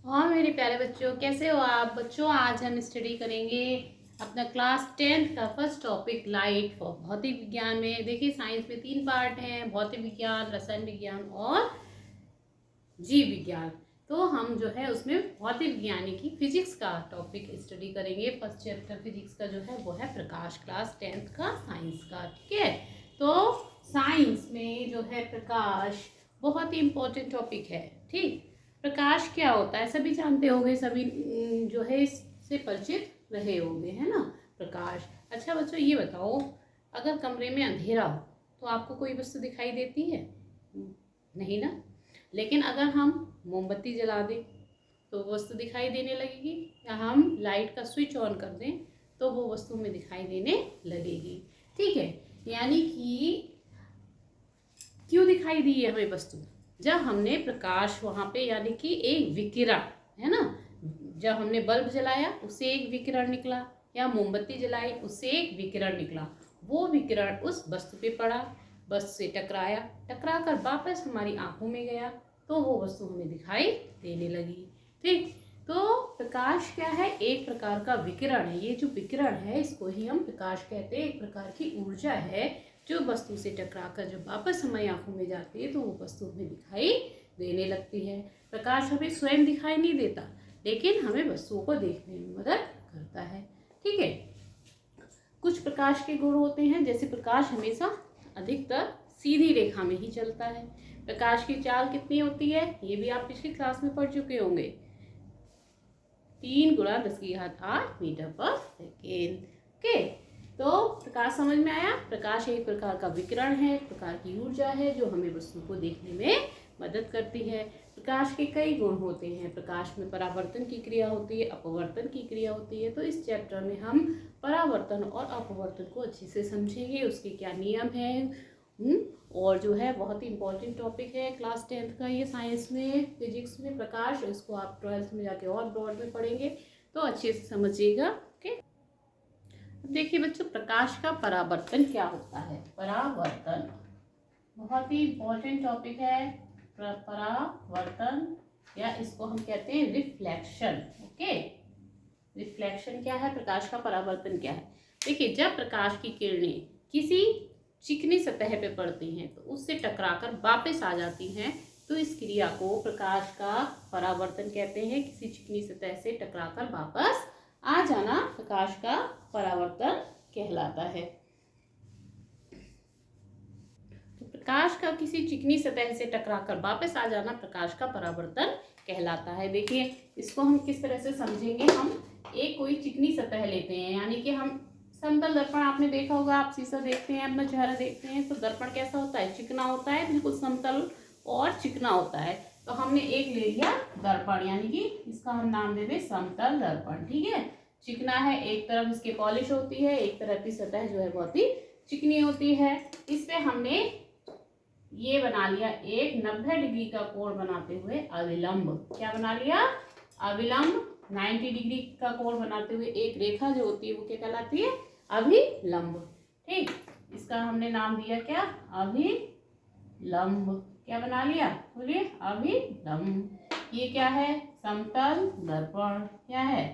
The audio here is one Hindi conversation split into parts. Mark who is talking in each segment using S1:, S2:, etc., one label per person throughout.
S1: और मेरे प्यारे बच्चों, कैसे हो आप बच्चों। आज हम स्टडी करेंगे अपना क्लास 10th का फर्स्ट टॉपिक लाइट फॉर भौतिक विज्ञान में। देखिए, साइंस में 3 पार्ट हैं, भौतिक विज्ञान, रसायन विज्ञान और जीव विज्ञान। तो हम जो है उसमें भौतिक विज्ञान की फिजिक्स का टॉपिक स्टडी करेंगे। फर्स्ट चैप्टर फिजिक्स का जो है वो है प्रकाश, क्लास 10th का साइंस का। ठीक है, तो साइंस में जो है प्रकाश बहुत ही इम्पोर्टेंट टॉपिक है। ठीक, प्रकाश क्या होता है सभी जानते होंगे, सभी जो है इससे परिचित रहे होंगे, है ना। प्रकाश। अच्छा बच्चों, ये बताओ, अगर कमरे में अंधेरा हो तो आपको कोई वस्तु दिखाई देती है? नहीं ना। लेकिन अगर हम मोमबत्ती जला दें तो वो वस्तु दिखाई देने लगेगी, या हम लाइट का स्विच ऑन कर दें तो वो वस्तु हमें दिखाई देने लगेगी। ठीक है, यानी कि क्यों दिखाई दी है हमें वस्तु? जब हमने प्रकाश वहाँ पे, यानी कि एक विकिरण, है ना। जब हमने बल्ब जलाया उससे एक विकिरण निकला, या मोमबत्ती जलाई उससे एक विकिरण निकला। वो विकिरण उस वस्तु पे पड़ा, बस से टकराया, टकरा कर वापस हमारी आंखों में गया, तो वो वस्तु हमें दिखाई देने लगी। ठीक, तो प्रकाश क्या है? एक प्रकार का विकिरण है। ये जो विकिरण है इसको ही हम प्रकाश कहते हैं। एक प्रकार की ऊर्जा है जो वस्तु से टकराकर जब वापस हमारी आंखों में जाती है तो वो वस्तु हमें दिखाई देने लगती है। प्रकाश हमें स्वयं दिखाई नहीं देता, लेकिन हमें वस्तुओं को देखने में मदद करता है। ठीक है, कुछ प्रकाश के गुण होते हैं, जैसे प्रकाश हमेशा अधिकतर सीधी रेखा में ही चलता है। प्रकाश की चाल कितनी होती है ये भी आप पिछली क्लास में पढ़ चुके होंगे, 3 × 10⁸ मीटर पर सेकेंड। ओके, तो प्रकाश समझ में आया। प्रकाश एक प्रकार का विकिरण है, एक प्रकार की ऊर्जा है जो हमें वस्तु को देखने में मदद करती है। प्रकाश के कई गुण होते हैं। प्रकाश में परावर्तन की क्रिया होती है, अपवर्तन की क्रिया होती है। तो इस चैप्टर में हम परावर्तन और अपवर्तन को अच्छे से समझेंगे, उसके क्या नियम हैं। और जो है बहुत ही इंपॉर्टेंट टॉपिक है क्लास 10th का, ये साइंस में, फिजिक्स में प्रकाश। इसको आप 12th में जाके और ब्रॉड में पढ़ेंगे, तो अच्छे से समझिएगा। ओके, अब देखिए बच्चों, प्रकाश का परावर्तन क्या होता है। परावर्तन बहुत ही इंपॉर्टेंट टॉपिक है। परावर्तन, या इसको हम कहते हैं रिफ्लेक्शन। ओके, रिफ्लेक्शन क्या है, प्रकाश का परावर्तन क्या है। देखिए, जब प्रकाश की किरणें किसी चिकनी सतह पे पड़ती हैं तो उससे टकराकर वापस आ जाती हैं, तो इस क्रिया को प्रकाश का परावर्तन कहते हैं। किसी चिकनी सतह से टकराकर वापस आ जाना प्रकाश का परावर्तन कहलाता है। तो प्रकाश का किसी चिकनी सतह से टकराकर वापस आ जाना प्रकाश का परावर्तन कहलाता है। देखिए, इसको हम किस तरह से समझेंगे। हम एक कोई चिकनी सतह लेते हैं, यानी कि हम समतल दर्पण, आपने देखा होगा, आप शीशा देखते हैं, अपना चेहरा देखते हैं, तो दर्पण कैसा होता है? चिकना होता है, बिल्कुल समतल और चिकना होता है। तो हमने एक ले लिया दर्पण, यानी कि इसका हम नाम दे दें समतल दर्पण। ठीक है, चिकना है, एक तरफ इसकी पॉलिश होती है, एक तरफ की सतह जो है बहुत ही चिकनी होती है। इस पे हमने ये बना लिया एक 90 डिग्री का कोण बनाते हुए अविलंब। क्या बना लिया? अविलंब। 90 डिग्री का कोण बनाते हुए एक रेखा जो होती है वो क्या कहलाती है? अभिलंब। ठीक, इसका हमने नाम दिया क्या? अभिलंब। क्या बना लिया? बोलिए, अभिलंब। ये क्या है? समतल दर्पण। क्या है?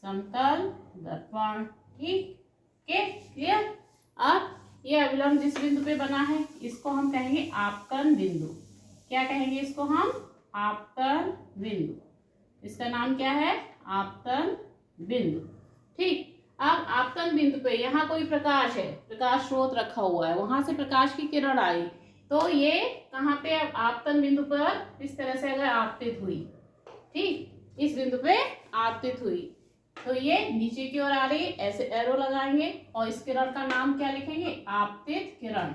S1: समतल दर्पण। ठीक, के क्लियर। अब ये अविलंब जिस बिंदु पे बना है इसको हम कहेंगे आपतन बिंदु। क्या कहेंगे इसको हम? आपतन बिंदु। इसका नाम क्या है? आपतन बिंदु। ठीक, अब आपतन बिंदु पे यहाँ कोई प्रकाश है, प्रकाश स्रोत रखा हुआ है, वहां से प्रकाश की किरण आई, तो ये कहाँ पे? आपतन बिंदु पर इस तरह से अगर आपतित हुई, ठीक, इस बिंदु पे आपतित हुई, तो ये नीचे की ओर आ रही है, ऐसे एरो लगाएंगे और इस किरण का नाम क्या लिखेंगे? आपतित किरण।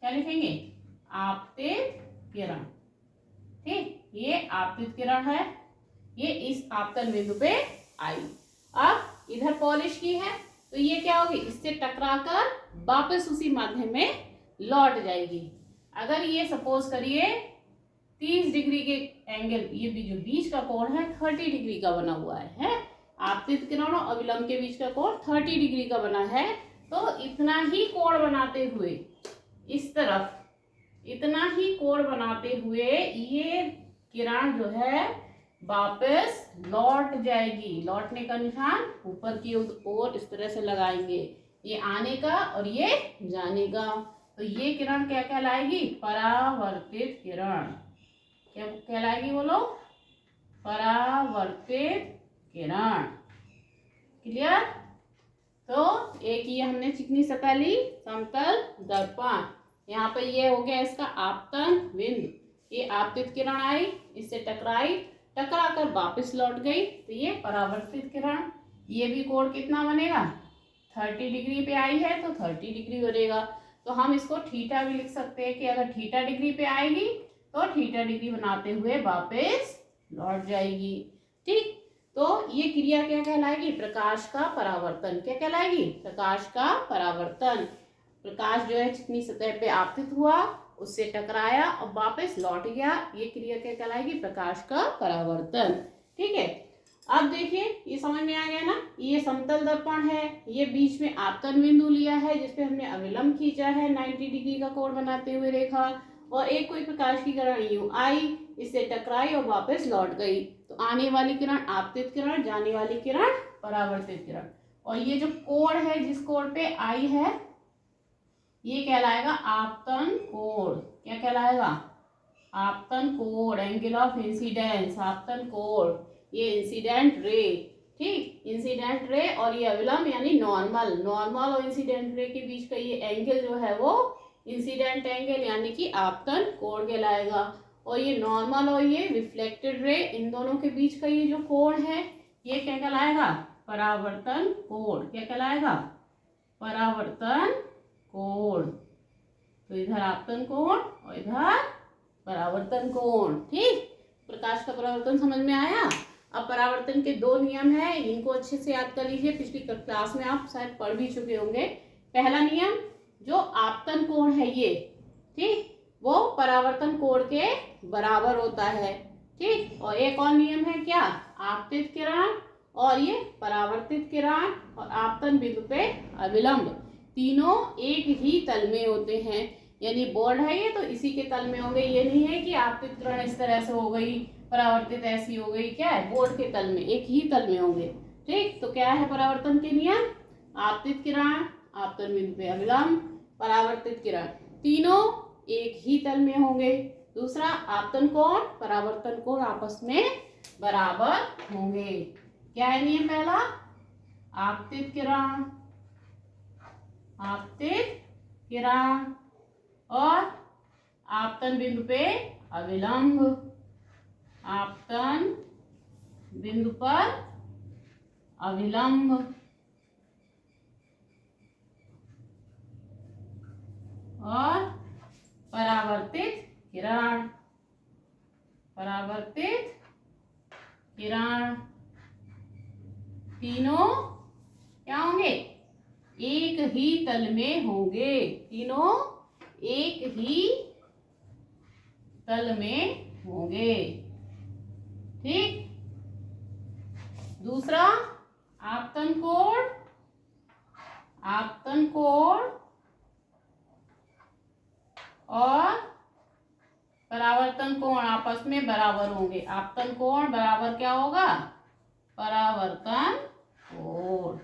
S1: क्या लिखेंगे? आपतित किरण। ठीक, ये आपतित किरण है, ये इस आपतन बिंदु पे आई। अब इधर पॉलिश की है, तो ये क्या होगी? इससे टकराकर वापस उसी माध्यम में लौट जाएगी। अगर ये सपोज करिए 30 डिग्री के एंगल, ये भी जो बीच का कोण है 30 डिग्री का बना हुआ है। आपतित किरण और अविलंब के बीच का कोण 30 डिग्री का बना है, तो इतना ही कोण बनाते हुए इस तरफ, इतना ही कोण बनाते हुए ये किरण जो है वापस लौट जाएगी। लौटने का निशान ऊपर की ओर इस तरह से लगाएंगे, ये आने का और ये जाने का। तो ये किरण क्या कहलाएगी? परावर्तित किरण। क्या कहलाएगी बोलो? परावर्तित किरण। क्लियर? तो एक ये हमने चिकनी सतह ली, समतल दर्पण। यहाँ पे ये हो गया इसका आपतन बिंदु। ये आपतित किरण आई, इससे टकराई, टकरा कर वापस लौट गई, तो ये परावर्तित किरण। ये भी कोण कितना बनेगा? 30 डिग्री पे आई है तो 30 डिग्री बनेगा। तो हम इसको थीटा भी लिख सकते हैं कि अगर थीटा डिग्री पे आएगी तो थीटा डिग्री बनाते हुए वापस लौट जाएगी। ठीक, तो ये क्रिया क्या कहलाएगी? प्रकाश का परावर्तन। क्या कहलाएगी? प्रकाश का परावर्तन। प्रकाश जो है चिकनी सतह पे आपतित हुआ, उससे टकराया और वापस लौट गया, ये क्रिया क्या कहलाएगी? प्रकाश का परावर्तन। ठीक है, अब देखिए ये समझ में आ गया ना। ये समतल दर्पण है, ये बीच में आपतन बिंदु लिया है जिसपे हमने अविलंब खींचा है 90 डिग्री का कोण बनाते हुए रेखा, और एक कोई प्रकाश की किरण यूं आई, इससे टकराई और वापस लौट गई। तो आने वाली किरण आपतित किरण, जाने वाली किरण परावर्तित किरण। और ये जो कोण है जिस कोण पे आई है ये कहलाएगा आपतन कोण। क्या कहलाएगा? आपतन कोण, एंगल ऑफ इंसिडेंस, आपतन कोण। ये इंसिडेंट रे, ठीक, इंसिडेंट रे, और ये अविलंब यानी नॉर्मल। नॉर्मल और इंसिडेंट रे के बीच का ये एंगल जो है वो इंसिडेंट एंगल यानी कि आपतन कोण कहलाएगा। और ये नॉर्मल और ये रिफ्लेक्टेड रे, इन दोनों के बीच का ये जो कोण है ये क्या कहलाएगा? परावर्तन कोण। क्या कहलाएगा? परावर्तन कोण। तो इधर आपतन कोण और इधर परावर्तन कोण। ठीक, प्रकाश का परावर्तन समझ में आया। अब परावर्तन के दो नियम है, इनको अच्छे से याद कर लीजिए, पिछली क्लास में आप शायद पढ़ भी चुके होंगे। पहला नियम, जो आपतन कोण है ये, ठीक, वो परावर्तन कोण के बराबर होता है। ठीक, और एक और नियम है क्या? आपतित किरण और ये परावर्तित किरण और आपतन बिंदु पे अविलंब, तीनों एक ही तल में होते हैं। यानी बोर्ड है ये तो इसी के तल में होंगे। ये नहीं है कि आपतित किरण इस तरह से हो गई, परावर्तित ऐसी हो गई। क्या है? बोर्ड के तल में, एक ही तल में होंगे। ठीक, तो क्या है परावर्तन के नियम? आपतित किरण, आपतन बिंदु पे अविलंब, परावर्तित किरण, तीनों एक ही तल में होंगे। दूसरा, आपतन कोण, परावर्तन कोण आपस में बराबर होंगे। क्या है नियम पहला? आपतित किरण, आपतित किरण और आपतन बिंदु पे अविलंब, आपतन बिंदु पर अविलंब। और परावर्तित किरण, परावर्तित किरण, तीनों क्या होंगे? एक ही तल में होंगे। तीनों एक ही तल में होंगे। ठीक, दूसरा, आपतन कोण, आपतन कोण और परावर्तन कोण आपस में बराबर होंगे। आपतन कोण बराबर क्या होगा? परावर्तन कोण।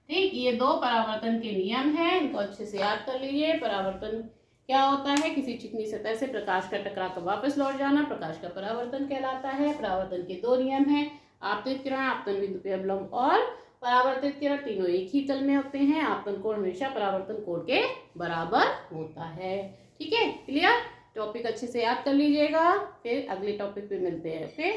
S1: ठीक, ये दो परावर्तन के नियम हैं, इनको अच्छे से याद कर लीजिए। परावर्तन क्या होता है? किसी चिकनी सतह से प्रकाश का टकरा कर वापस लौट जाना, प्रकाश का परावर्तन कहलाता है। परावर्तन के दो नियम हैं, आपतित किरण, आपतन बिंदु पे अविलंब, और परावर्तित किरण, तीनों एक ही तल में होते हैं। आपतन कोण हमेशा परावर्तन कोण के बराबर होता है। ठीक है, क्लियर? टॉपिक अच्छे से याद कर लीजिएगा, फिर अगले टॉपिक पे मिलते हैं। ओके।